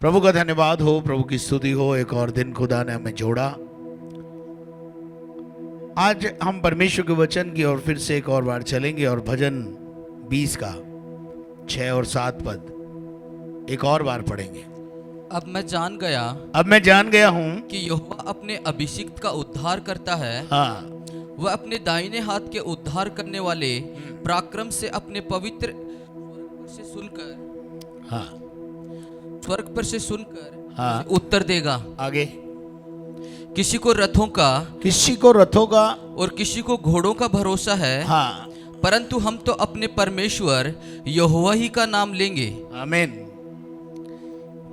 प्रभु का धन्यवाद हो, प्रभु की स्तुति हो। एक और दिन खुदा ने हमें जोड़ा। आज हम परमेश्वर के वचन की ओर फिर से एक और बार चलेंगे और भजन 20 का 6 और 7 पद एक और बार पढ़ेंगे। अब मैं जान गया हूँ कि कि यहोवा अपने अभिषिक्त का उद्धार करता है। हाँ, वह अपने दाहिने हाथ के उद्धार करने वाले पराक्रम से अपने पवित्र हाँ, स्वर्ग पर से सुनकर हाँ। उसे उत्तर देगा। आगे किसी को रथों का और किसी को घोड़ों का भरोसा है, हाँ, परंतु हम तो अपने परमेश्वर यहोवा ही का नाम लेंगे। आमीन।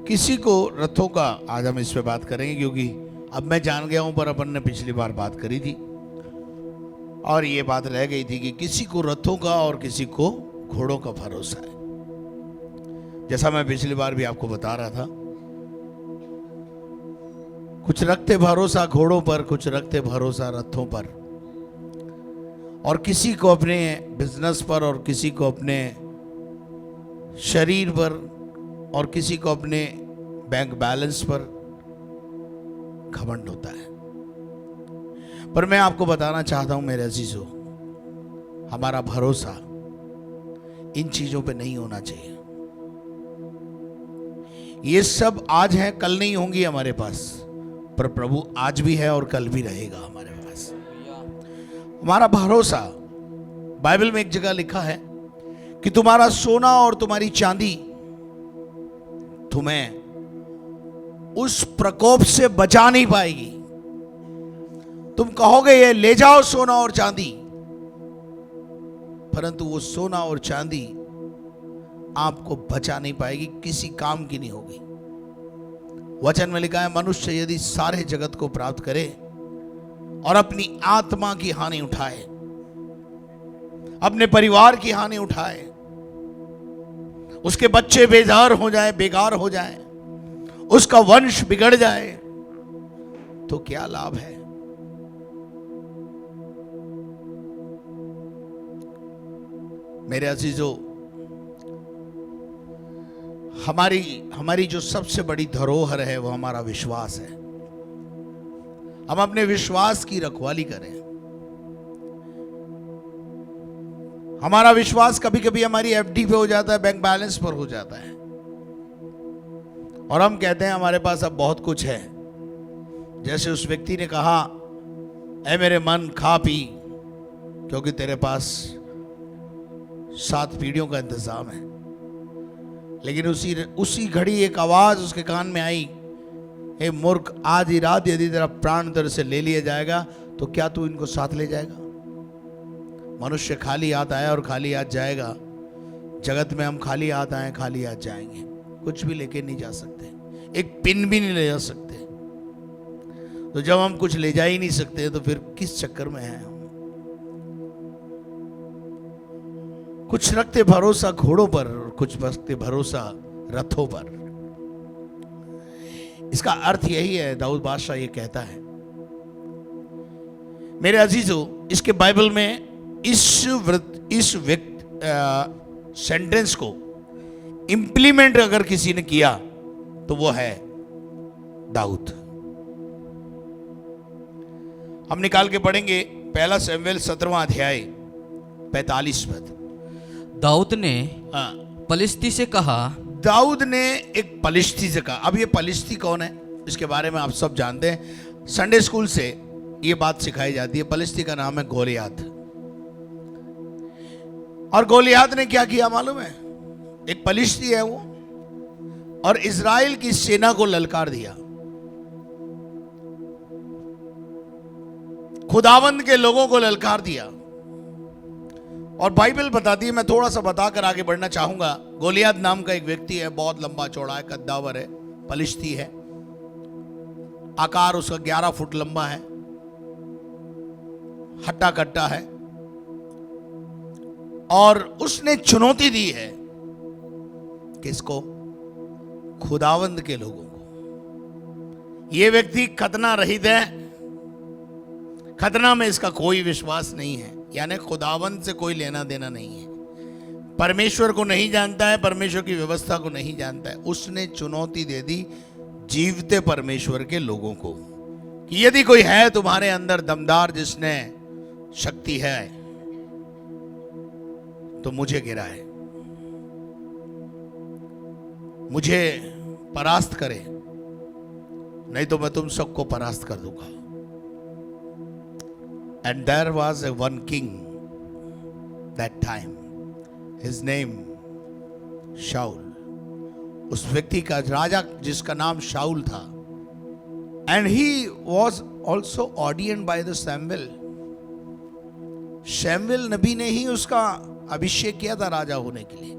किसी को रथों का, आज हम इस पे बात करेंगे क्योंकि अब मैं जान गया हूं पर अपन ने पिछली बार बात करी थी और ये बात रह गई थी कि किसी को रथों का और किसी को घोड़ों का भरोसा है। जैसा मैं पिछली बार भी आपको बता रहा था, कुछ रखते भरोसा घोड़ों पर, कुछ रखते भरोसा रथों पर, और किसी को अपने बिजनेस पर और किसी को अपने शरीर पर और किसी को अपने बैंक बैलेंस पर घमंड होता है। पर मैं आपको बताना चाहता हूं मेरे अजीजों, हमारा भरोसा इन चीजों पे नहीं होना चाहिए। ये सब आज है, कल नहीं होंगी हमारे पास, पर प्रभु आज भी है और कल भी रहेगा हमारे पास। हमारा भरोसा, बाइबल में एक जगह लिखा है कि तुम्हारा सोना और तुम्हारी चांदी तुम्हें उस प्रकोप से बचा नहीं पाएगी। तुम कहोगे ये ले जाओ सोना और चांदी, परंतु वो सोना और चांदी आपको बचा नहीं पाएगी, किसी काम की नहीं होगी। वचन में लिखा है, मनुष्य यदि सारे जगत को प्राप्त करे और अपनी आत्मा की हानि उठाए, अपने परिवार की हानि उठाए, उसके बच्चे बेजार हो जाए, बेकार हो जाए, उसका वंश बिगड़ जाए, तो क्या लाभ है? मेरे अजीजों, हमारी जो सबसे बड़ी धरोहर है वो हमारा विश्वास है। हम अपने विश्वास की रखवाली करें। हमारा विश्वास कभी कभी हमारी एफडी पे हो जाता है, बैंक बैलेंस पर हो जाता है, और हम कहते हैं हमारे पास अब बहुत कुछ है। जैसे उस व्यक्ति ने कहा, ऐ मेरे मन खा पी, क्योंकि तेरे पास 7 पीढ़ियों का इंतजाम है। लेकिन उसी घड़ी एक आवाज उसके कान में आई, हे मूर्ख, आज ही रात यदि तेरा प्राण तेरे से ले लिया जाएगा तो क्या तू इनको साथ ले जाएगा? मनुष्य खाली हाथ आया और खाली हाथ जाएगा। जगत में हम खाली हाथ आए, खाली हाथ जाएंगे, कुछ भी लेके नहीं जा सकते, एक पिन भी नहीं ले जा सकते। तो जब हम कुछ ले जा ही नहीं सकते तो फिर किस चक्कर में हैं हम? कुछ रखते भरोसा घोड़ों पर और कुछ रखते भरोसा रथों पर। इसका अर्थ यही है, दाऊद बादशाह ये कहता है। मेरे अजीजों, इसके बाइबल में इस सेंटेंस को इंप्लीमेंट अगर किसी ने किया तो वो है दाऊद। हम निकाल के पढ़ेंगे 1 शमूएल 17वां अध्याय 45 पद। दाऊद ने हाँ, पलिश्ती से कहा। दाऊद ने एक पलिश्ती से कहा। अब ये पलिश्ती कौन है इसके बारे में आप सब जानते हैं, संडे स्कूल से ये बात सिखाई जाती है। पलिश्ती का नाम है गोलियात। और गोलियात ने क्या किया मालूम है? एक पलिश्ती है वो, और इजराइल की सेना को ललकार दिया, खुदावंद के लोगों को ललकार दिया। और बाइबल बताती है, मैं थोड़ा सा बताकर आगे बढ़ना चाहूंगा। गोलियात नाम का एक व्यक्ति है, बहुत लंबा चौड़ा है, कद्दावर है, पलिश्ती है, आकार उसका 11 फुट लंबा है, हट्टा कट्टा है, और उसने चुनौती दी है किसको? खुदावंद के लोगों को। यह व्यक्ति खतना रहित है, खतना में इसका कोई विश्वास नहीं है, यानी खुदावंद से कोई लेना देना नहीं है। परमेश्वर को नहीं जानता है, परमेश्वर की व्यवस्था को नहीं जानता है, उसने चुनौती दे दी जीवते परमेश्वर के लोगों को कि यदि कोई है तुम्हारे अंदर दमदार, जिसने शक्ति है, तो मुझे गिराए, मुझे परास्त करे, नहीं तो मैं तुम सबको परास्त कर दूंगा। And there was a one king that time, his name Saul. उस व्यक्ति का, राजा जिसका नाम शाउल था, and he was also ordained by the Samuel. Samuel नबी ने ही उसका अभिषेक किया था राजा होने के लिए,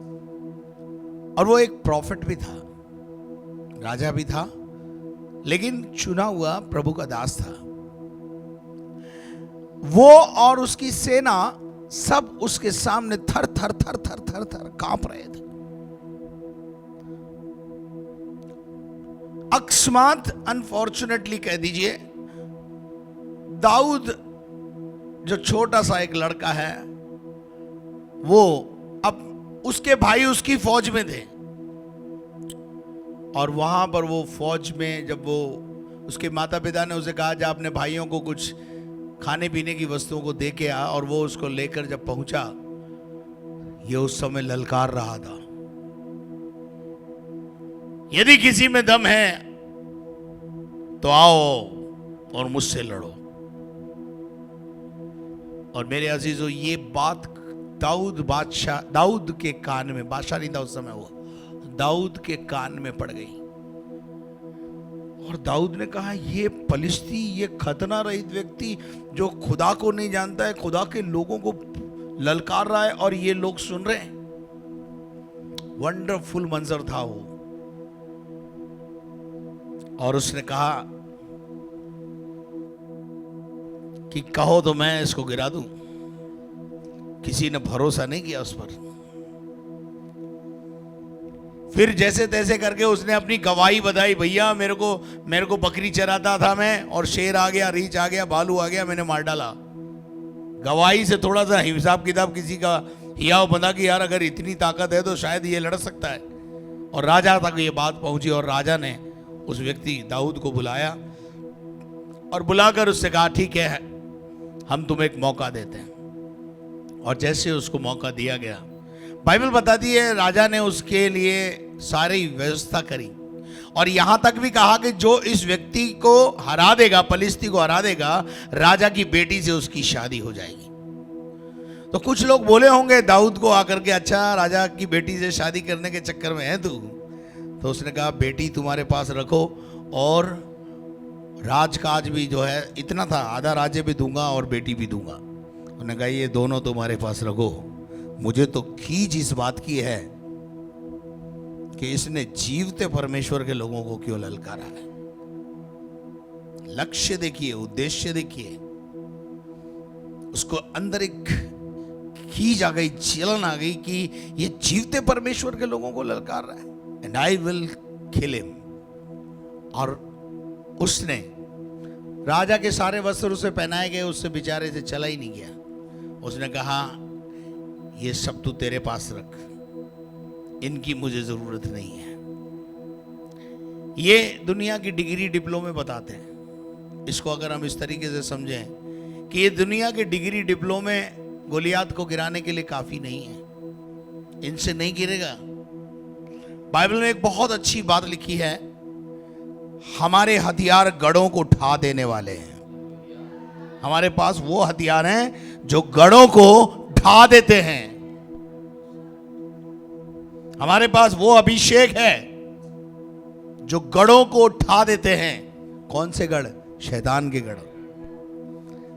और वो एक प्रॉफिट भी था, राजा भी था, लेकिन चुना हुआ प्रभु का दास था। वो और उसकी सेना सब उसके सामने थर थर थर थर थर थर कांप रहे थे। अकस्मात, अनफॉर्चुनेटली कह दीजिए, दाऊद जो छोटा सा एक लड़का है, वो अब उसके भाई उसकी फौज में थे, और वहां पर वो फौज में जब वो, उसके माता पिता ने उसे कहा जा अपने भाइयों को कुछ खाने पीने की वस्तुओं को दे के आ, और वो उसको लेकर जब पहुंचा, ये उस समय ललकार रहा था, यदि किसी में दम है तो आओ और मुझसे लड़ो। और मेरे अजीजों, ये बात दाऊद के कान में, बादशाह नहीं था उस समय वो, दाऊद के कान में पड़ गई, और दाऊद ने कहा, ये पलिश्ती, ये खतना रहित व्यक्ति जो खुदा को नहीं जानता है, खुदा के लोगों को ललकार रहा है, और ये लोग सुन रहे हैं। वंडरफुल मंजर था वो। और उसने कहा कि कहो तो मैं इसको गिरा दूं। किसी ने भरोसा नहीं किया उस पर। फिर जैसे तैसे करके उसने अपनी गवाही बताई, भैया मेरे को बकरी चराता था मैं, और शेर आ गया, रीछ आ गया, भालू आ गया, मैंने मार डाला। गवाही से थोड़ा सा हिसाब किताब किसी का हियाव बना कि यार अगर इतनी ताकत है तो शायद ये लड़ सकता है। और राजा तक ये बात पहुंची, और राजा ने उस व्यक्ति दाऊद को बुलाया, और बुलाकर उससे कहा, ठीक है, हम तुम्हें एक मौका देते हैं। और जैसे उसको मौका दिया गया, बाइबल बताती है राजा ने उसके लिए सारी व्यवस्था करी, और यहां तक भी कहा कि जो इस व्यक्ति को हरा देगा, पलिश्ती को हरा देगा, राजा की बेटी से उसकी शादी हो जाएगी। तो कुछ लोग बोले होंगे दाऊद को आकर के, अच्छा राजा की बेटी से शादी करने के चक्कर में है तू? तो उसने कहा, बेटी तुम्हारे पास रखो, और राजकाज भी जो है इतना था, आधा राज्य भी दूंगा और बेटी भी दूंगा। उन्होंने कहा, ये दोनों तुम्हारे पास रखो। मुझे तो खींच इस बात की है कि इसने जीवते परमेश्वर के लोगों को क्यों ललकारा है। लक्ष्य देखिए, उद्देश्य देखिए, उसको अंदर एक खींच आ गई, जलन आ गई कि ये जीवते परमेश्वर के लोगों को ललकार रहा है, and I will kill him. और उसने, राजा के सारे वस्त्र उसे पहनाए गए, उससे बेचारे से चला ही नहीं गया। उसने कहा, ये सब तू तेरे पास रख, इनकी मुझे जरूरत नहीं है। ये दुनिया की डिग्री डिप्लोमे बताते हैं। इसको अगर हम इस तरीके से समझें कि ये दुनिया के डिग्री डिप्लोमे गोलियात को गिराने के लिए काफी नहीं है, इनसे नहीं गिरेगा। बाइबल में एक बहुत अच्छी बात लिखी है, हमारे हथियार गढ़ों को ढा देने वाले हैं। हमारे पास वो हथियार हैं जो गढ़ों को ढा देते हैं। हमारे पास वो अभिषेक है जो गढ़ों को ढा देते हैं। कौन से गढ़? शैतान के गढ़।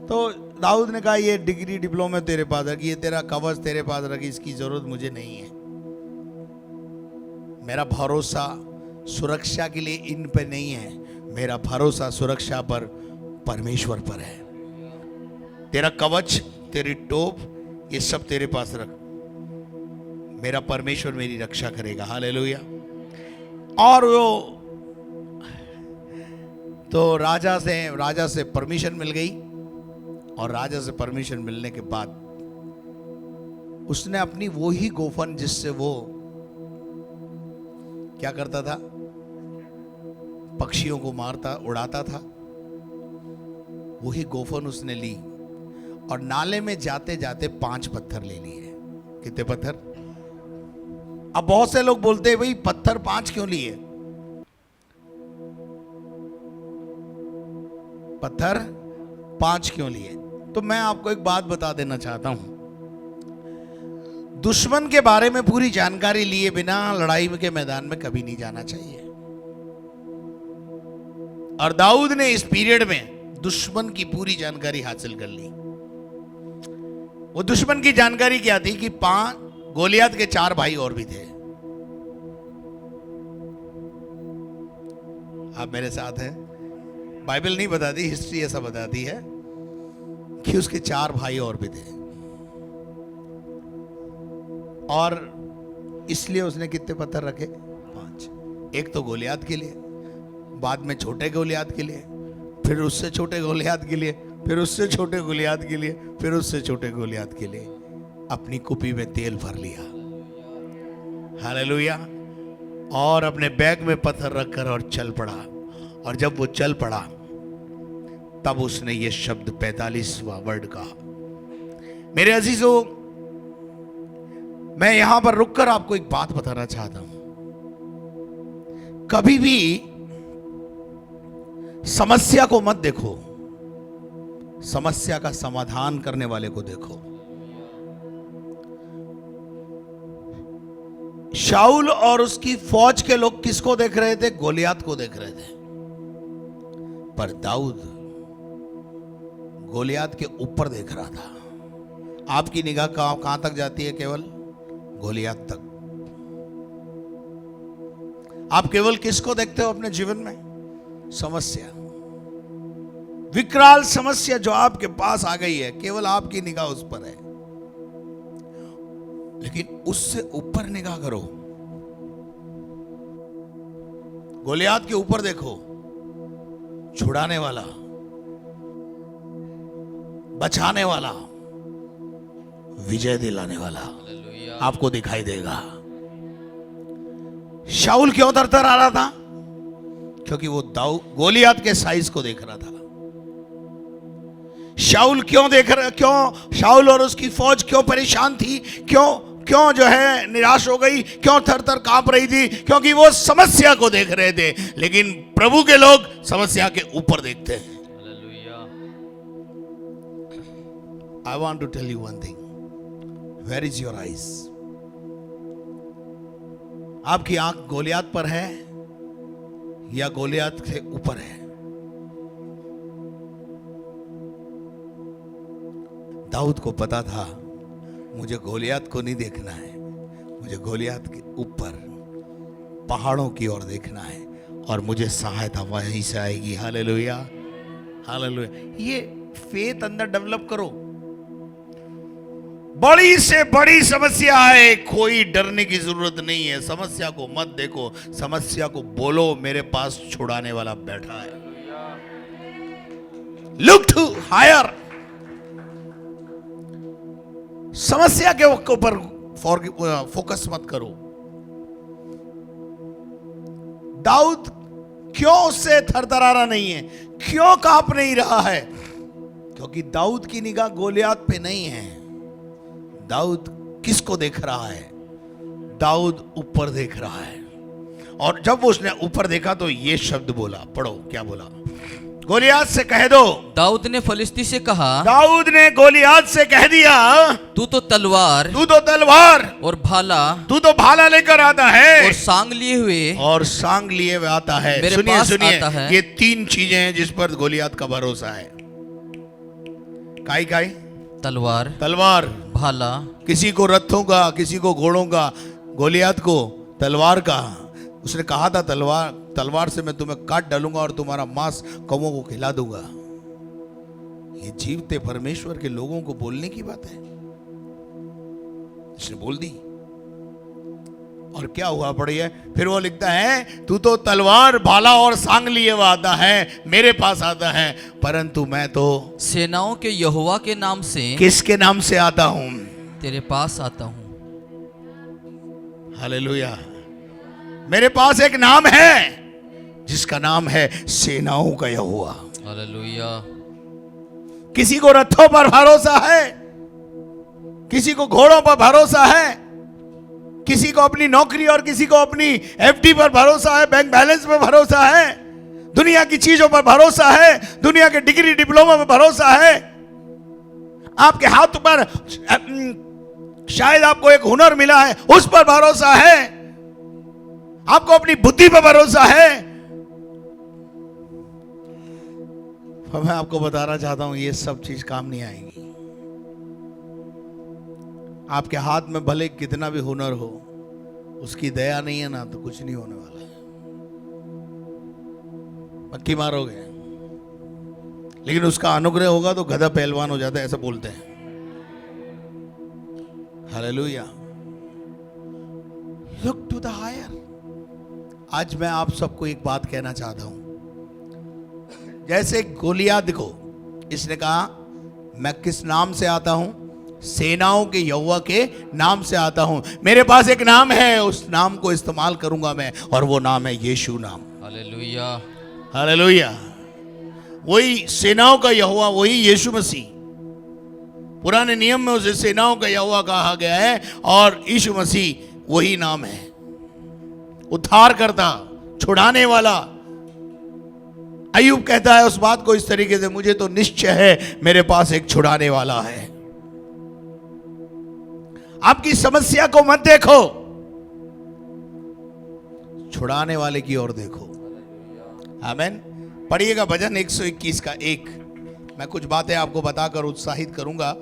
तो दाऊद ने कहा, ये डिग्री डिप्लोमा तेरे पास रखी, ये तेरा कवच तेरे पास रखी, इसकी जरूरत मुझे नहीं है। मेरा भरोसा सुरक्षा के लिए इन पर नहीं है, मेरा भरोसा सुरक्षा पर परमेश्वर पर है। तेरा कवच, तेरी टोप, ये सब तेरे पास रख, मेरा परमेश्वर मेरी रक्षा करेगा। हालेलुया। और वो तो राजा से परमिशन मिल गई, और राजा से परमिशन मिलने के बाद उसने अपनी वो ही गोफन जिससे वो क्या करता था, पक्षियों को मारता उड़ाता था, वही गोफन उसने ली और नाले में जाते जाते 5 पत्थर ले लिए। कितने पत्थर? अब बहुत से लोग बोलते हैं भाई पत्थर 5 क्यों लिए? पत्थर 5 क्यों लिए? तो मैं आपको एक बात बता देना चाहता हूं, दुश्मन के बारे में पूरी जानकारी लिए बिना लड़ाई के मैदान में कभी नहीं जाना चाहिए। और दाऊद ने इस पीरियड में दुश्मन की पूरी जानकारी हासिल कर ली। वो दुश्मन की जानकारी क्या थी कि गोलियत के 4 भाई और भी थे। आप मेरे साथ हैं? बाइबल नहीं बताती, हिस्ट्री ऐसा बताती है कि उसके 4 भाई और भी थे। और इसलिए उसने कितने पत्थर रखे? 5। एक तो गोलियत के लिए, बाद में छोटे गोलियत के लिए, फिर उससे छोटे गोलियत के लिए, फिर उससे छोटे गोलियत के लिए, फिर उससे छोटे गोलियत के लिए अपनी कुपी में तेल भर लिया। हालेलुया। और अपने बैग में पत्थर रखकर और चल पड़ा। और जब वो चल पड़ा तब उसने ये शब्द 45वां वर्ड कहा। मेरे अजीजों, मैं यहां पर रुककर आपको एक बात बताना चाहता हूं। कभी भी समस्या को मत देखो, समस्या का समाधान करने वाले को देखो। शाऊल और उसकी फौज के लोग किसको देख रहे थे? गोलियत को देख रहे थे। पर दाऊद गोलियत के ऊपर देख रहा था। आपकी निगाह कहां तक जाती है? केवल गोलियत तक। आप केवल किसको देखते हो अपने जीवन में? समस्या, विकराल समस्या जो आपके पास आ गई है, केवल आपकी निगाह उस पर है। लेकिन उससे ऊपर निगाह करो, गोलियत के ऊपर देखो। छुड़ाने वाला, बचाने वाला, विजय दिलाने वाला आपको दिखाई देगा। शाऊल क्यों तरतर आ रहा था? क्योंकि वो गोलियत के साइज को देख रहा था। शाऊल क्यों शाऊल और उसकी फौज क्यों परेशान थी? क्यों जो है निराश हो गई? क्यों थर-थर कांप रही थी? क्योंकि वो समस्या को देख रहे थे। लेकिन प्रभु के लोग समस्या के ऊपर देखते हैं। I want to tell you one thing. Where is your eyes? आपकी आंख गोलियत पर है या गोलियत से ऊपर है? दाऊद को पता था मुझे गोलियत को नहीं देखना है, मुझे गोलियत के ऊपर पहाड़ों की ओर देखना है और मुझे सहायता वहीं से आएगी। Hallelujah, hallelujah. ये फेथ अंदर डेवलप करो। बड़ी से बड़ी समस्या है, कोई डरने की जरूरत नहीं है। समस्या को मत देखो, समस्या को बोलो मेरे पास छुड़ाने वाला बैठा है। Look to higher. समस्या के ऊपर फोकस मत करो। दाऊद क्यों उससे थरथराना नहीं है? क्यों कांप नहीं रहा है? क्योंकि दाऊद की निगाह गोलियत पे नहीं है। दाऊद किसको देख रहा है? दाऊद ऊपर देख रहा है। और जब उसने ऊपर देखा तो ये शब्द बोला, पढ़ो क्या बोला? गोलियत से कह दो। दाऊद ने फलिस्ती से कहा, दाऊद ने गोलियत से कह दिया, तू तो तलवार और भाला, तू तो भाला लेकर आता है और सांग लिए हुए आता है। मेरे सुनिए पास सुनिए, आता है। ये 3 चीजें हैं जिस पर गोलियत का भरोसा है। काई तलवार, भाला, किसी को रथों का, किसी को घोड़ों का, गोलियत को तलवार का। उसने कहा था तलवार से मैं तुम्हें काट डालूंगा और तुम्हारा मांस कौवों को खिला दूंगा। ये जीवते परमेश्वर के लोगों को बोलने की बात है। इसने बोल दी और क्या हुआ? पढ़िए, फिर वो लिखता है, तू तो तलवार, भाला और सांग लिए हुआ आता है, मेरे पास आता है, परंतु मैं तो सेनाओं के यहोवा के नाम से। किसके नाम से आता हूं? तेरे पास आता हूँ। हालेलुया। मेरे पास एक नाम है जिसका नाम है सेनाओं का यहोवा। हालेलुया। किसी को रथों पर भरोसा है, किसी को घोड़ों पर भरोसा है, किसी को अपनी नौकरी और किसी को अपनी एफडी पर भरोसा है, बैंक बैलेंस पर भरोसा है, दुनिया की चीजों पर भरोसा है, दुनिया के डिग्री डिप्लोमा पर भरोसा है, आपके हाथ पर शायद आपको एक हुनर मिला है उस पर भरोसा है, आपको अपनी बुद्धि पर भरोसा है। मैं आपको बताना चाहता हूं ये सब चीज काम नहीं आएगी। आपके हाथ में भले कितना भी हुनर हो, उसकी दया नहीं है ना तो कुछ नहीं होने वाला है, मक्खी मारोगे। लेकिन उसका अनुग्रह होगा तो गधा पहलवान हो जाता है, ऐसा बोलते हैं। Hallelujah. Look to the higher. आज मैं आप सबको एक बात कहना चाहता हूं। जैसे गोलियाद को इसने कहा मैं किस नाम से आता हूं, सेनाओं के यहोवा के नाम से आता हूं। मेरे पास एक नाम है, उस नाम को इस्तेमाल करूंगा मैं, और वो नाम है यीशु नाम। हालेलुया। हालेलुया। वही सेनाओं का यहोवा, वही यीशु मसीह। पुराने नियम में उसे सेनाओं का यहोवा कहा गया है, और यीशु मसीह वही नाम है। उद्धार करता, छुड़ाने वाला। अय्यूब कहता है उस बात को इस तरीके से, मुझे तो निश्चय है मेरे पास एक छुड़ाने वाला है। आपकी समस्या को मत देखो, छुड़ाने वाले की ओर देखो। आमीन। पढ़िएगा भजन 121 का 1। मैं कुछ बातें आपको बताकर उत्साहित करूंगा।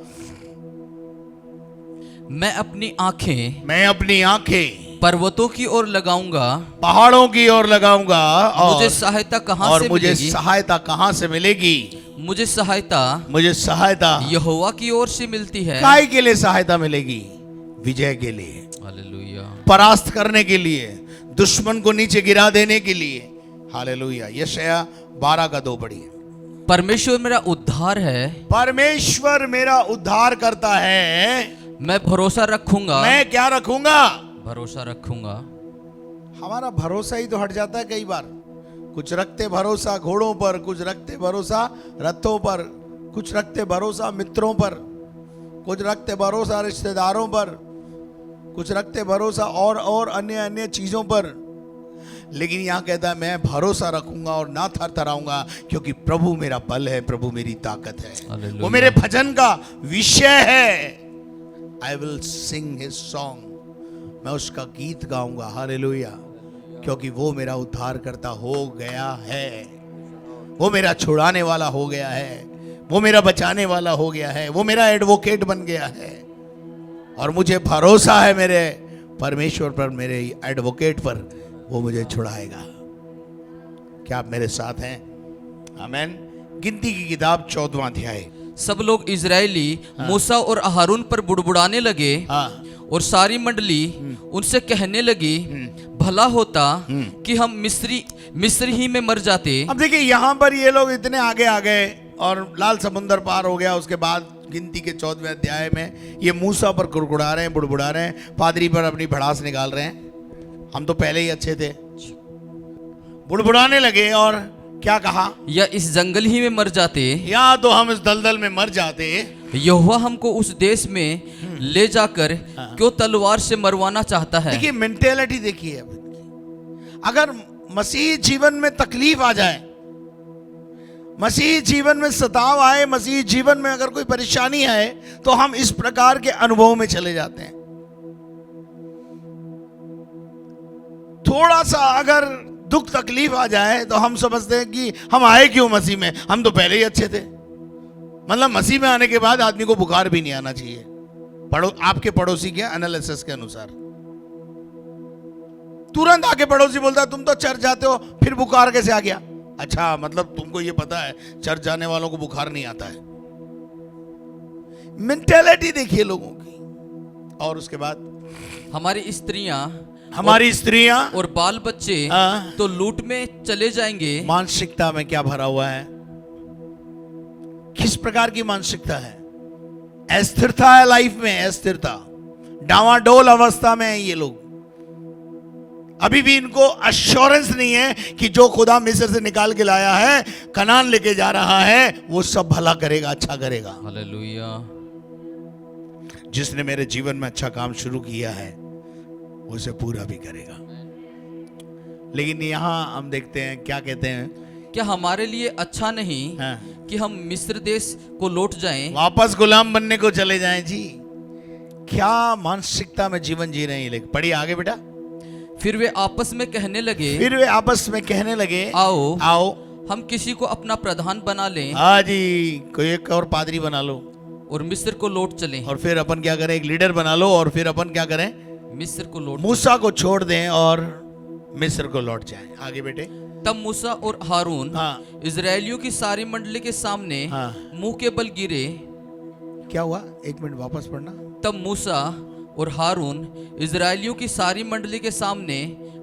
मैं अपनी आंखें पर्वतों की ओर लगाऊंगा, पहाड़ों की ओर लगाऊंगा, और मुझे सहायता कहां से मिलेगी? मुझे सहायता यहोवा की ओर से मिलती है। काय के लिए सहायता मिलेगी? विजय के लिए, हालेलुया। परास्त करने के लिए, दुश्मन को नीचे गिरा देने के लिए। हालेलुया। यशायाह 12 का 2 पढ़िए। परमेश्वर मेरा उद्धार है, परमेश्वर मेरा उद्धार करता है। मैं भरोसा रखूंगा। मैं क्या रखूंगा? भरोसा रखूंगा। हमारा भरोसा ही तो हट जाता है कई बार। कुछ रखते भरोसा घोड़ों पर, कुछ रखते भरोसा रथों पर, कुछ रखते भरोसा मित्रों पर, कुछ रखते भरोसा रिश्तेदारों पर, कुछ रखते भरोसा और अन्य चीजों पर। लेकिन यहां कहता है मैं भरोसा रखूंगा और ना थरथराऊंगा, क्योंकि प्रभु मेरा बल है, प्रभु मेरी ताकत है। वो मेरे भजन का विषय है। I will sing his song. मैं उसका गीत गाऊंगा। हालेलुया। क्योंकि वो मेरा उद्धार करता हो गया है, वो मेरा छुड़ाने वाला हो गया है, वो मेरा बचाने वाला हो गया है, वो मेरा एडवोकेट बन गया है। और मुझे भरोसा है मेरे परमेश्वर पर, मेरे एडवोकेट पर, वो मुझे छुड़ाएगा। क्या आप मेरे साथ हैं? आमीन। गिनती की किताब 14वां अध्याय। सब लोग इजरायली मूसा और हारून पर बुड़बुड़ाने लगे, और सारी मंडली उनसे कहने लगी, भला होता कि हम मिस्र ही में मर जाते। अब देखिए यहां पर ये लोग इतने आगे आ गए और लाल समुंदर पार हो गया। उसके बाद गिनती के 14वें अध्याय में ये मूसा पर कुड़कुड़ा रहे हैं, बुड़बुड़ा रहे हैं, पादरी पर अपनी भड़ास निकाल रहे हैं। हम तो पहले ही अच्छे थे। बुड़बुड़ाने लगे और क्या कहा? या इस जंगल ही में मर जाते, या तो हम इस दलदल में मर जाते। यहोवा हमको उस देश में ले जाकर क्यों तलवार से मरवाना चाहता है? देखिए मेंटेलिटी देखिए। अगर मसीह जीवन में तकलीफ आ जाए, मसीह जीवन में सताव आए, मसीह जीवन में अगर कोई परेशानी आए, तो हम इस प्रकार के अनुभव में चले जाते हैं। थोड़ा सा अगर दुख तकलीफ आ जाए तो हम समझते हैं कि हम आए क्यों मसीह में, हम तो पहले ही अच्छे थे। मतलब मसीह में आने के बाद आदमी को बुखार भी नहीं आना चाहिए। आपके पड़ोसी के एनालिसिस के अनुसार तुरंत आके पड़ोसी बोलता है तुम तो चर्च जाते हो, फिर बुखार कैसे आ गया? अच्छा, मतलब तुमको ये पता है चर्च जाने वालों को बुखार नहीं आता है। मेंटेलिटी देखिए लोगों की। और उसके बाद हमारी स्त्रियां और बाल बच्चे तो लूट में चले जाएंगे। मानसिकता में क्या भरा हुआ है? किस प्रकार की मानसिकता है? अस्थिरता है लाइफ में, अस्थिरता, डावाडोल अवस्था में है ये लोग। अभी भी इनको अश्योरेंस नहीं है कि जो खुदा मिस्र से निकाल के लाया है, कनान लेके जा रहा है, वो सब भला करेगा, अच्छा करेगा। हालेलुया। जिसने मेरे जीवन में अच्छा काम शुरू किया है वो उसे पूरा भी करेगा। लेकिन यहां हम देखते हैं क्या कहते हैं, क्या हमारे लिए अच्छा नहीं हाँ, कि हम मिस्र देश को लौट जाएं? वापस गुलाम बनने को चले जाएं जी। क्या मानसिकता में जीवन जी रहे हैं। लेकिन पढ़िए आगे बेटा। फिर वे आपस में कहने लगे, फिर वे आपस में कहने लगे, आओ आओ हम किसी को अपना प्रधान बना लें हाँ जी, कोई एक और पादरी बना लो और मिस्र को लौट चलें। और फिर अपन क्या करें, एक लीडर बना लो और फिर अपन क्या करें, मिस्र को लौट। मूसा को छोड़ दें और मिस्र को लौट जाएं। आगे बेटे। तब मूसा और हारून हाँ इजरायलियों की सारी मंडली के सामने हाँ। मुंह के बल गिरे। क्या हुआ, एक मिनट वापस पढ़ना। तब मूसा और हारून इजरायलियों की सारी मंडली के सामने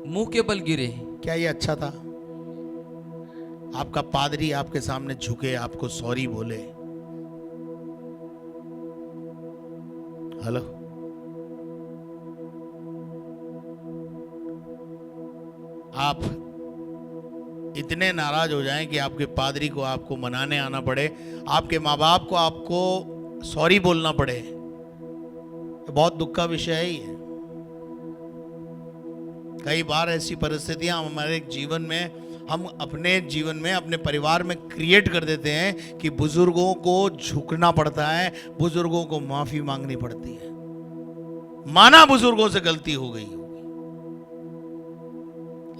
मुंह के बल गिरे। क्या ये अच्छा था? आपका पादरी आपके सामने झुके, आपको सॉरी बोले। हेलो, आप इतने नाराज हो जाएं कि आपके पादरी को आपको मनाने आना पड़े, आपके माँ बाप को आपको सॉरी बोलना पड़े। बहुत दुख का विषय है ये। कई बार ऐसी परिस्थितियां हमारे जीवन में, हम अपने जीवन में, अपने परिवार में क्रिएट कर देते हैं कि बुजुर्गों को झुकना पड़ता है, बुजुर्गों को माफी मांगनी पड़ती है। माना बुजुर्गों से गलती हो गई होगी,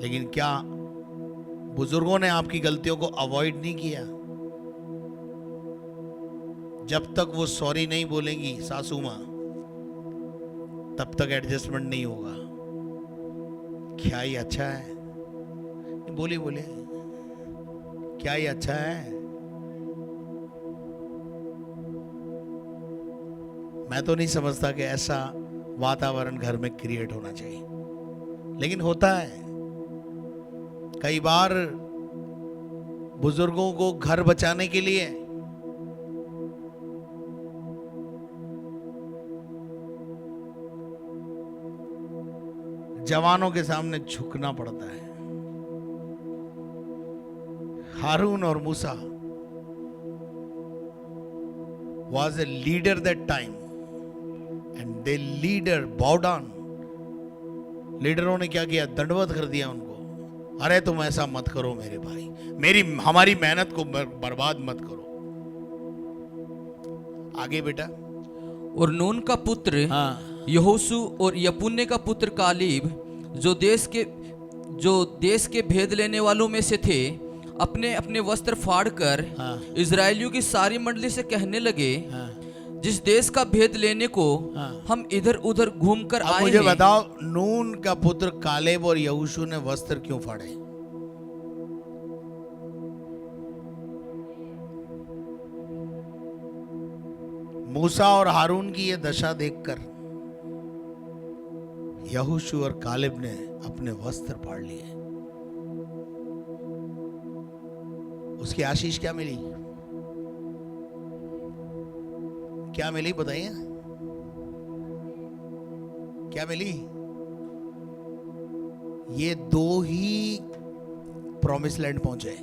लेकिन क्या बुजुर्गों ने आपकी गलतियों को अवॉइड नहीं किया? जब तक वो सॉरी नहीं बोलेंगी सासू मां, तब तक एडजस्टमेंट नहीं होगा। क्या ही अच्छा है, बोली बोले, क्या ही अच्छा है। मैं तो नहीं समझता कि ऐसा वातावरण घर में क्रिएट होना चाहिए, लेकिन होता है। कई बार बुजुर्गों को घर बचाने के लिए जवानों के सामने झुकना पड़ता है। हारून और मूसा was a leader that time and they leader bowed down। लीडरों ने क्या किया, दंडवत कर दिया उनको। अरे तुम ऐसा मत करो मेरे भाई, हमारी मेहनत को बर्बाद मत करो। आगे बेटा। और नून का पुत्र हाँ यहोशू और यपुन्ने का पुत्र कालीब जो देश के भेद लेने वालों में से थे, अपने अपने वस्त्र फाड़कर हाँ इजरायलियों की सारी मंडली से कहने लगे, हाँ। जिस देश का भेद लेने को हाँ। हम इधर उधर घूमकर अब आए मुझे हैं, बताओ, नून का पुत्र कालेब और यहोशू ने वस्त्र क्यों फाड़े? मूसा और हारून की ये दशा देखकर यहोशू और कालेब ने अपने वस्त्र फाड़ लिए। उसकी आशीष क्या मिली? क्या मिली बताइए, क्या मिली? ये दो ही प्रॉमिस लैंड पहुंचे।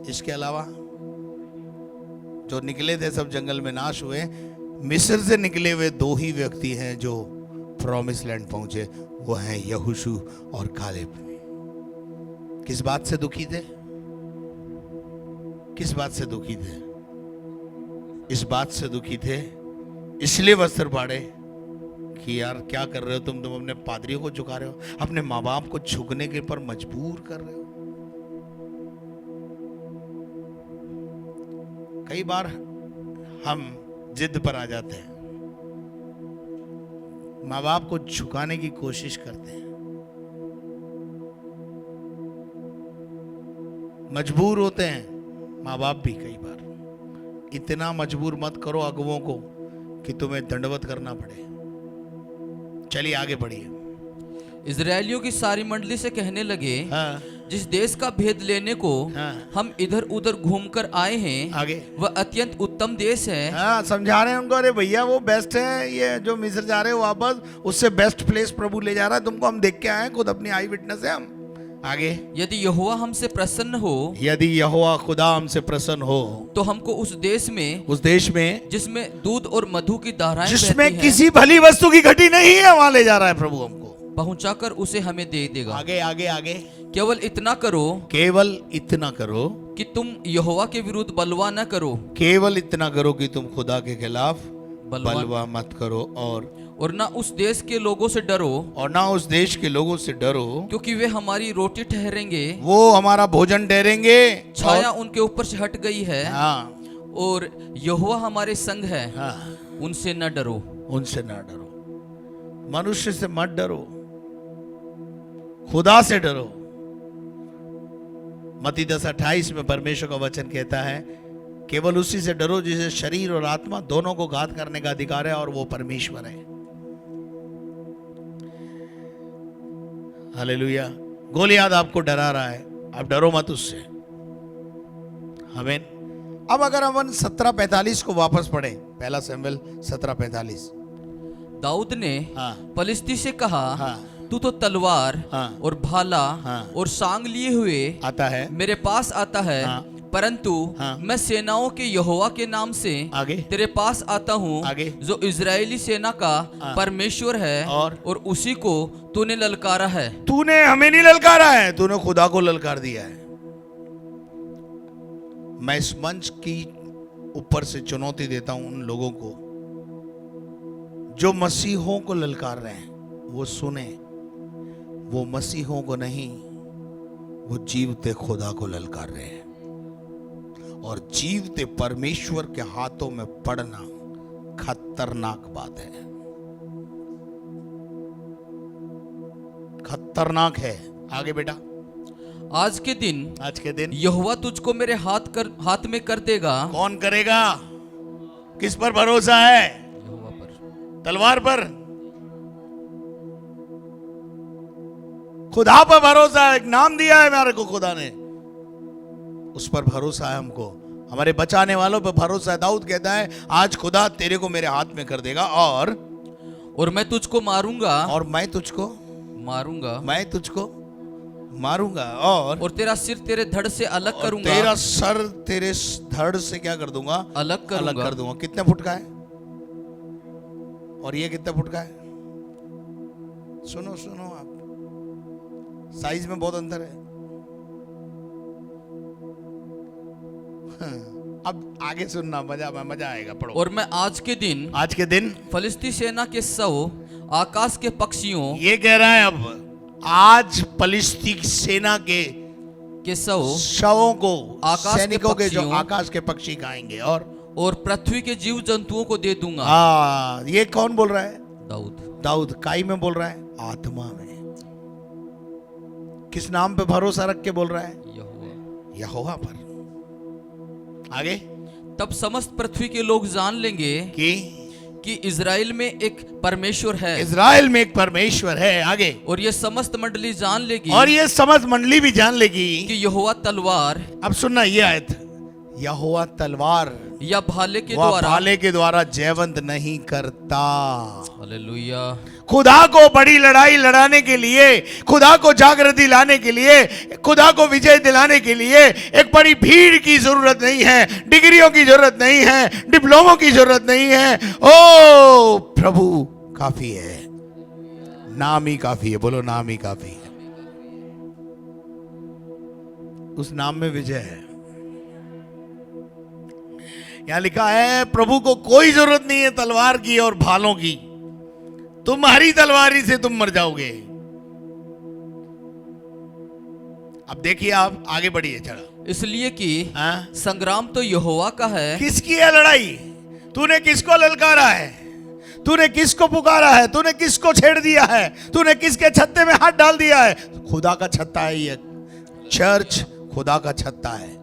इसके अलावा जो निकले थे सब जंगल में नाश हुए। मिस्र से निकले हुए दो ही व्यक्ति हैं जो प्रॉमिस लैंड पहुंचे, वो हैं यहोशू और कालेब। किस बात से दुखी थे? किस बात से दुखी थे? इस बात से दुखी थे, इसलिए वस्त्र फाड़े कि यार क्या कर रहे हो तुम अपने पादरियों को झुका रहे हो, अपने माँ बाप को झुकने के पर मजबूर कर रहे हो। कई बार हम जिद पर आ जाते हैं, माँ बाप को झुकाने की कोशिश करते हैं, मजबूर होते हैं माँ बाप भी। कई बार इतना मजबूर मत करो अगुओं को कि तुम्हें दंडवत करना पड़े। चलिए आगे बढ़िए। इजरायलियों की सारी मंडली से कहने लगे, हाँ जिस देश का भेद लेने को हाँ। हम इधर उधर घूमकर आए हैं आगे वह अत्यंत उत्तम देश है। हाँ, समझा रहे हैं उनको, अरे भैया वो बेस्ट है, ये जो मिस्र जा रहे हो वापस उससे बेस्ट प्लेस प्रभु ले जा रहा है तुमको, हम देख के आए हैं, खुद अपनी आई विटनेस है हम। आगे यदि यहोवा हमसे प्रसन्न हो यदि यहोवा खुदा हमसे प्रसन्न हो तो हमको उस देश में जिसमें दूध और मधु की धाराएं जिसमें बहती हैं, किसी भली वस्तु की घटी नहीं है वहां ले जा रहा है प्रभु हमको। पहुंचाकर उसे हमें दे देगा। आगे आगे आगे केवल इतना करो केवल इतना करो कि तुम यहोवा के विरुद्ध बलवा न करो, केवल इतना करो कि तुम खुदा के खिलाफ बलवा बलवा मत करो, और ना उस देश के लोगों से डरो, और ना उस देश के लोगों से डरो, क्योंकि वे हमारी रोटी ठहरेंगे, वो हमारा भोजन ठहरेंगे। छाया उनके ऊपर से हट गई है, हाँ और यहोवा हमारे संग है, हाँ, उनसे न डरो। उनसे ना डरो, मनुष्य से मत डरो, खुदा से डरो। मत्ती 10:28 में परमेश्वर का वचन कहता है केवल उसी से डरो जिसे शरीर और आत्मा दोनों को घात करने का अधिकार है, और वो परमेश्वर है। हालेलुया। गोलियाद आपको डरा रहा है, आप डरो मत उससे। आमीन। अब अगर हम 17:45 को वापस पढ़े, पहला शमूएल 17:45। दाऊद ने हाँ पलिश्ती से कहा, हाँ तू तो तलवार हाँ और भाला हाँ और सांग लिए हुए आता है मेरे पास आता है, हाँ परंतु हाँ मैं सेनाओं के यहोवा के नाम से आगे तेरे पास आता हूँ, आगे जो इजरायली सेना का हाँ। परमेश्वर है, और उसी को तूने ललकारा है। तूने हमें नहीं ललकारा है, तूने खुदा को ललकार दिया है। मैं इस मंच की ऊपर से चुनौती देता हूं उन लोगों को जो मसीहों को ललकार रहे हैं, वो सुने, वो मसीहों को नहीं, वो जीवते खुदा को ललकार रहे हैं। और जीवते परमेश्वर के हाथों में पड़ना खतरनाक बात है, खतरनाक है। आगे बेटा। आज के दिन यहोवा तुझको मेरे हाथ में कर देगा। कौन करेगा? किस पर भरोसा है? यहोवा पर। तलवार पर? खुदा पर भरोसा है। एक नाम दिया है हमारे को खुदा ने, उस पर भरोसा है हमको, हमारे बचाने वालों पर भरोसा है। दाऊद कहता है आज खुदा तेरे को मेरे हाथ में कर देगा, और मैं तुझको मारूंगा, और मैं तुझको मारूंगा, और तेरा सिर तेरे धड़ से अलग करूंगा, तेरा सर तेरे धड़ से क्या कर दूंगा? अलग कर दूंगा। कितने फुट का है और ये कितने फुट का है? सुनो सुनो, आप साइज में बहुत अंतर है। अब आगे सुनना, मजा आएगा, पढ़ो। और मैं आज के दिन फलिस्ती सेना के 100 आकाश के पक्षियों, ये कह रहा है अब आज फलिस्ती सेना के 100 शवों को, आकाश सैनिकों के जो पक्षियों, आकाश के पक्षी खाएंगे, और पृथ्वी के जीव जंतुओं को दे दूंगा। हाँ, ये कौन बोल रहा है? दाऊद काई में बोल रहा है? आत्मा में। किस नाम पे भरोसा रख के बोल रहा है? यहोवा पर। आगे। तब समस्त पृथ्वी के लोग जान लेंगे कि इजराइल में एक परमेश्वर है। इजराइल में एक परमेश्वर है। आगे। और ये समस्त मंडली जान लेगी, और ये समस्त मंडली भी जान लेगी कि यहोवा तलवार, अब सुनना ये आयत, यहोवा तलवार या भाले के द्वारा जयवंत नहीं करता। हालेलुया। खुदा को बड़ी लड़ाई लड़ाने के लिए, खुदा को जागृति लाने के लिए, खुदा को विजय दिलाने के लिए एक बड़ी भीड़ की जरूरत नहीं है, डिग्रियों की जरूरत नहीं है, डिप्लोमों की जरूरत नहीं है। ओ प्रभु काफी है, नाम ही काफी है। बोलो नाम ही काफी है। उस नाम में विजय है। यहां लिखा है प्रभु को कोई जरूरत नहीं है तलवार की और भालों की, तुम्हारी तलवारी से तुम मर जाओगे। अब देखिए, आप आगे बढ़िए चला। इसलिए कि संग्राम तो यहोवा का है। किसकी है लड़ाई? तूने किसको ललकारा है? तूने किसको पुकारा है? तूने किसको छेड़ दिया है? तूने किसके छत्ते में हाथ डाल दिया है? खुदा का छत्ता है ये चर्च, खुदा का छत्ता है।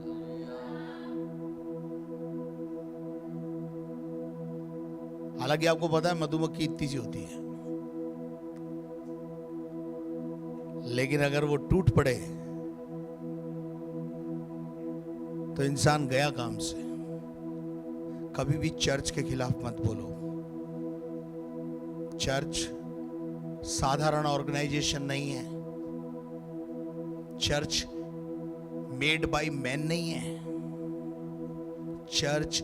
हालांकि आपको पता है मधुमक्खी इतनी सी होती है, लेकिन अगर वो टूट पड़े तो इंसान गया काम से। कभी भी चर्च के खिलाफ मत बोलो। चर्च साधारण ऑर्गेनाइजेशन नहीं है। चर्च मेड बाय मैन नहीं है। Church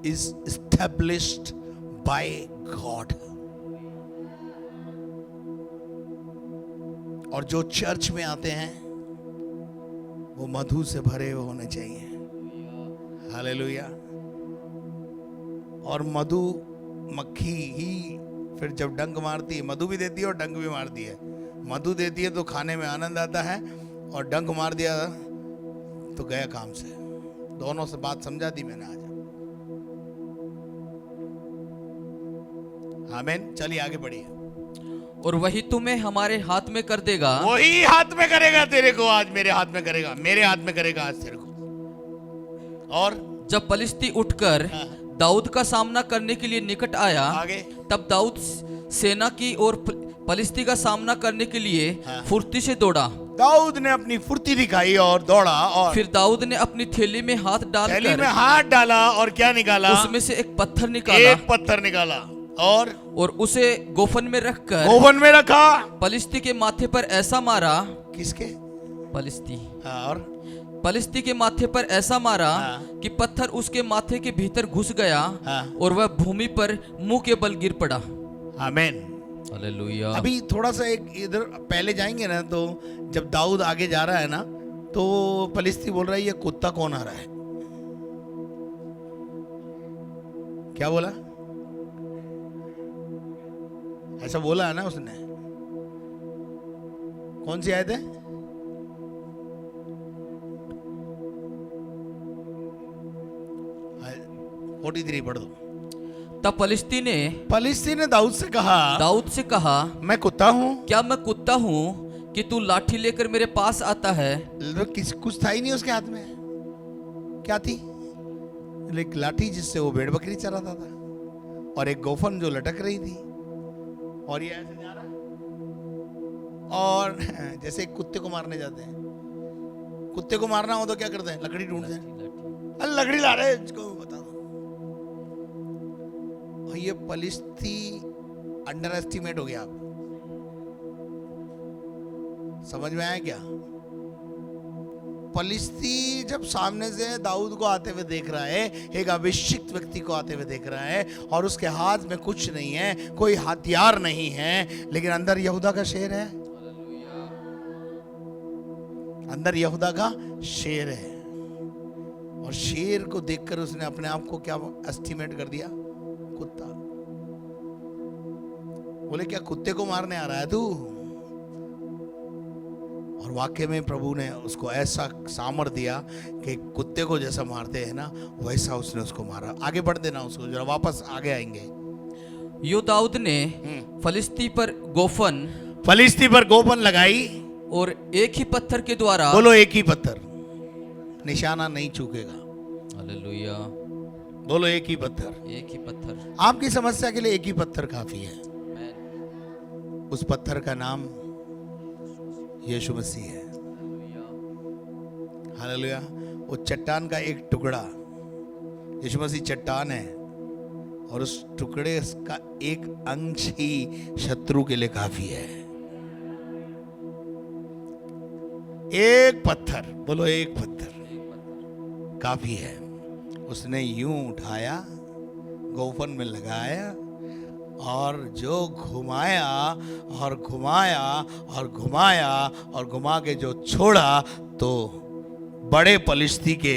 is established bye God. और जो चर्च में आते हैं वो मधु से भरे हुए होने चाहिए। हालेलुया। और मधु मक्खी ही फिर जब डंक मारती है, मधु भी देती है और डंक भी मारती है। मधु देती है तो खाने में आनंद आता है, और डंक मार दिया तो गया काम से। दोनों से बात समझा दी मैंने आज। आमीन। चलिए आगे बढ़िए। और वही तुम्हें हमारे हाथ में कर देगा। वही हाथ में करेगा तेरे को, आज मेरे हाथ में करेगा, मेरे हाथ में करेगा आज तेरे को। और जब पलिश्ती उठकर दाऊद का सामना करने के लिए निकट आया, आगे तब दाऊद सेना की ओर पलिश्ती का सामना करने के लिए फुर्ती से दौड़ा। दाऊद ने अपनी फुर्ती दिखाई और दौड़ा, और फिर दाऊद ने अपनी थैली में हाथ थैली में डालकर हाथ डाला और क्या निकाला? उसमें से एक पत्थर निकाला, एक पत्थर निकाला और उसे गोफन में रखकर ओवन में रखा। पलिश्ती के माथे पर ऐसा मारा। किसके? पलिश्ती। और पलिश्ती के माथे पर ऐसा मारा कि पत्थर उसके माथे के भीतर घुस गया और वह भूमि पर मुंह के बल गिर पड़ा। आमीन। हालेलुया। अभी थोड़ा सा एक इधर पहले जाएंगे ना, तो जब दाऊद आगे जा रहा है ना, तो पलिश्ती बोल रहा है ये कुत्ता कौन आ रहा है? क्या बोला? ऐसा बोला है ना उसने। कौन सी आयत है? फोर्टी 43 पढ़ दो। तब पलिश्ती ने दाऊद से कहा, मैं कुत्ता हूँ? क्या मैं कुत्ता हूँ कि तू लाठी लेकर मेरे पास आता है? कुछ था ही नहीं उसके हाथ में। क्या थी? एक लाठी जिससे वो भेड़ बकरी चराता था, और एक गोफन जो लटक रही थी, और ये ऐसे जा रहा है। और जैसे कुत्ते को मारने जाते हैं, कुत्ते को मारना हो तो क्या करते हैं? लकड़ी ढूंढते हैं। अरे लकड़ी ला रहे हैं, इसको बता दो। और ये पलिश्ती अंडर एस्टिमेट हो गया। आप समझ में आया क्या? पलिश्ती जब सामने से दाऊद को आते हुए देख रहा है, एक अभिषिक्त व्यक्ति को आते हुए देख रहा है, और उसके हाथ में कुछ नहीं है, कोई हथियार नहीं है, लेकिन अंदर यहूदा का शेर है। अंदर यहूदा का शेर है। और शेर को देखकर उसने अपने आप को क्या एस्टिमेट कर दिया? कुत्ता। बोले क्या कुत्ते को मारने आ रहा है तू? और वाकई में प्रभु ने उसको ऐसा सामर्थ दिया कि कुत्ते को जैसा मारते हैं ना, वैसा उसने उसको मारा। आगे बढ़ देना उसको, जरा वापस आगे आएंगे। यो दाऊद ने फलिश्ती पर गोफन लगाई, और एक ही पत्थर के द्वारा। बोलो एक ही पत्थर, निशाना नहीं चूकेगा। हालेलुया। बोलो एक ही पत्थर। एक ही पत्थर। आपकी समस्या के लिए एक ही पत्थर काफी है। उस पत्थर का नाम यीशु मसीह है। हालेलुया। वो चट्टान का एक टुकड़ा, यीशु मसीह चट्टान है, और उस टुकड़े का एक अंश ही शत्रु के लिए काफी है। एक पत्थर, बोलो एक पत्थर काफी है। उसने यूं उठाया, गोफन में लगाया, और जो घुमाया और घुमाया और घुमाया और घुमा के जो छोड़ा, तो बड़े पलिश्ती के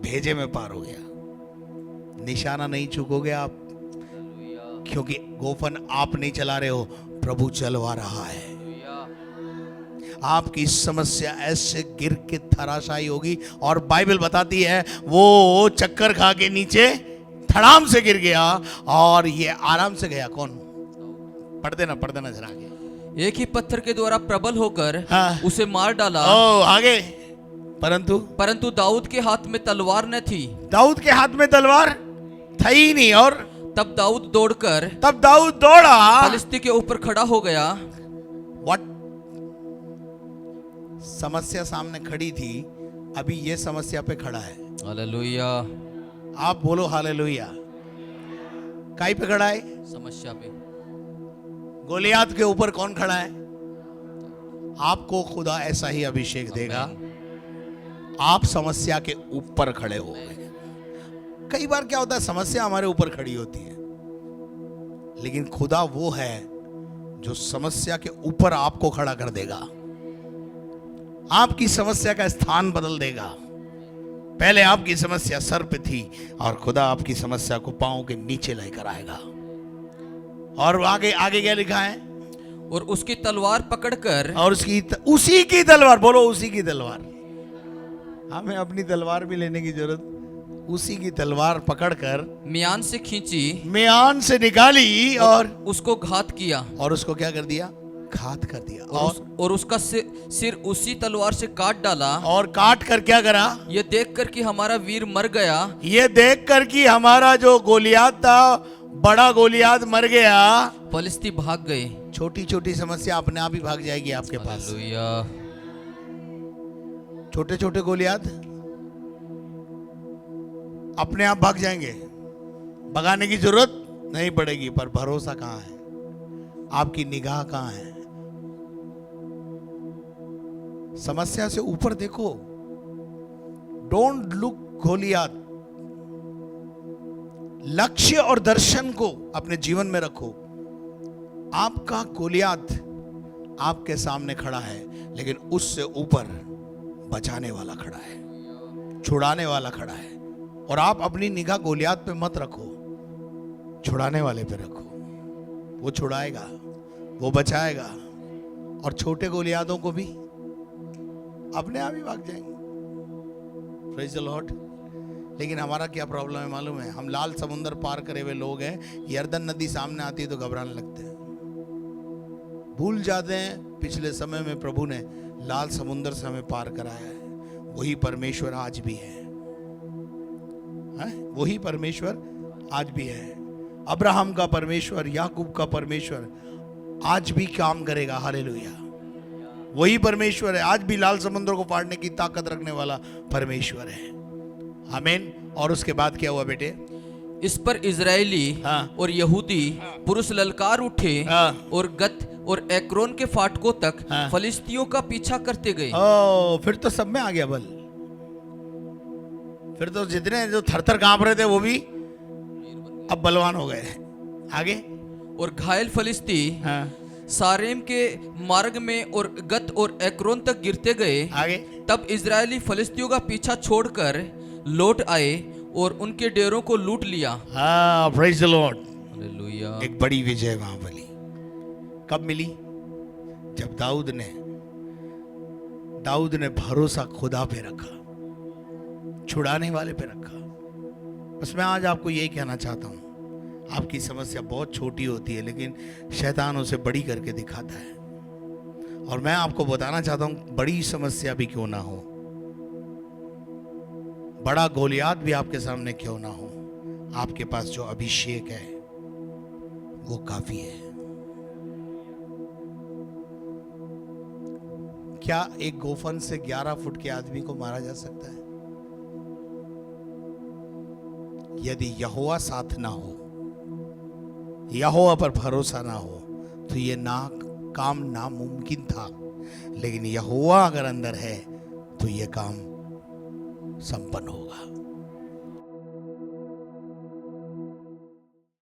भेजे में पार हो गया। निशाना नहीं चूकोगे आप, क्योंकि गोफन आप नहीं चला रहे हो, प्रभु चलवा रहा है। आपकी समस्या ऐसे गिर के धराशायी होगी, और बाइबल बताती है वो चक्कर खा के नीचे धड़ाम से गिर गया, और ये आराम से गया। कौन? पढ़ देना जरा आगे। एक ही पत्थर के द्वारा प्रबल होकर उसे मार डाला। आगे। परंतु दाऊद के हाथ में तलवार न थी। दाऊद के हाथ में तलवार था ही नहीं। और तब दाऊद दौड़ा, पलिश्ती के ऊपर खड़ा हो गया। व्हाट? समस्या सामने खड़ी थी, अभी ये समस्या पे खड़ा है। हालेलुया। आप बोलो हालेलुया। काई पे खड़ा है? समस्या पे। गोलियात के ऊपर कौन खड़ा है? आपको खुदा ऐसा ही अभिषेक देगा। आप समस्या के ऊपर खड़े हो गए। कई बार क्या होता है, समस्या हमारे ऊपर खड़ी होती है, लेकिन खुदा वो है जो समस्या के ऊपर आपको खड़ा कर देगा। आपकी समस्या का स्थान बदल देगा। पहले आपकी समस्या सर पे थी और खुदा आपकी समस्या को पांव के नीचे लेकर आएगा। और आगे आगे क्या लिखा है? और उसकी तलवार पकड़कर, और उसी की तलवार, बोलो उसी की तलवार। हमें अपनी तलवार भी लेने की जरूरत। उसी की तलवार पकड़कर म्यान से खींची, म्यान से निकाली और उसको घात किया। और उसको क्या कर दिया? घात कर दिया। और उसका सिर उसी तलवार से काट डाला। और काट कर क्या करा? ये देखकर कि हमारा वीर मर गया, ये देखकर कि हमारा जो गोलियात था, बड़ा गोलियात मर गया, फलिस्ती भाग गए। छोटी छोटी समस्या अपने आप ही भाग जाएगी आपके पास। हालेलुया। छोटे छोटे गोलियात अपने आप भाग जाएंगे, भगाने की जरूरत नहीं पड़ेगी। पर भरोसा कहां है? आपकी निगाह कहां है? समस्या से ऊपर देखो। Don't look Goliath. लक्ष्य और दर्शन को अपने जीवन में रखो। आपका गोलियात आपके सामने खड़ा है, लेकिन उससे ऊपर बचाने वाला खड़ा है, छुड़ाने वाला खड़ा है। और आप अपनी निगाह गोलियात पे मत रखो, छुड़ाने वाले पे रखो। वो छुड़ाएगा, वो बचाएगा, और छोटे गोलियातों को भी अपने आप ही भाग जाएंगे। Praise the Lord. लेकिन हमारा क्या प्रॉब्लम है मालूम है? हम लाल समुंदर पार करे हुए लोग हैं। यर्दन नदी सामने आती है तो घबराने लगते हैं, भूल जाते हैं पिछले समय में प्रभु ने लाल समुंदर से हमें पार कराया है। वही परमेश्वर आज भी है, वही परमेश्वर आज भी है। अब्राहम का परमेश्वर, याकूब का परमेश्वर आज भी काम करेगा। हालेलुया। वही परमेश्वर है, आज भी लाल समुद्र को पारने की ताकत रखने वाला परमेश्वर है। आमीन। और उसके बाद क्या हुआ बेटे? इस पर इजरायली और यहूदी पुरुष ललकार उठे और गत और एक्रोन के फाटकों तक फलिस्तियों का पीछा करते गए। फिर तो सब में आ गया बल। फिर तो जितने जो थरथर कांप रहे थे वो भी अब बलवान हो गए। आगे। और घायल फलिस्ती सारेम के मार्ग में और गत और एक्रोन तक गिरते गए। आगे। तब इजरायली फलिस्तियों का पीछा छोड़कर लौट आए और उनके डेरों को लूट लिया। Praise the Lord. हालेलुया। एक बड़ी विजय वहां मिली। कब मिली? जब दाऊद ने भरोसा खुदा पे रखा, छुड़ाने वाले पे रखा। बस मैं आज आपको यही कहना चाहता हूं, आपकी समस्या बहुत छोटी होती है, लेकिन शैतान उसे बड़ी करके दिखाता है। और मैं आपको बताना चाहता हूं, बड़ी समस्या भी क्यों ना हो, बड़ा गोलियात भी आपके सामने क्यों ना हो, आपके पास जो अभिषेक है वो काफी है। क्या एक गोफन से 11 फुट के आदमी को मारा जा सकता है? यदि यहोवा साथ ना हो, यहोवा पर भरोसा ना हो, तो ये काम नामुमकिन था। लेकिन यहोवा अगर अंदर है तो ये काम संपन्न होगा।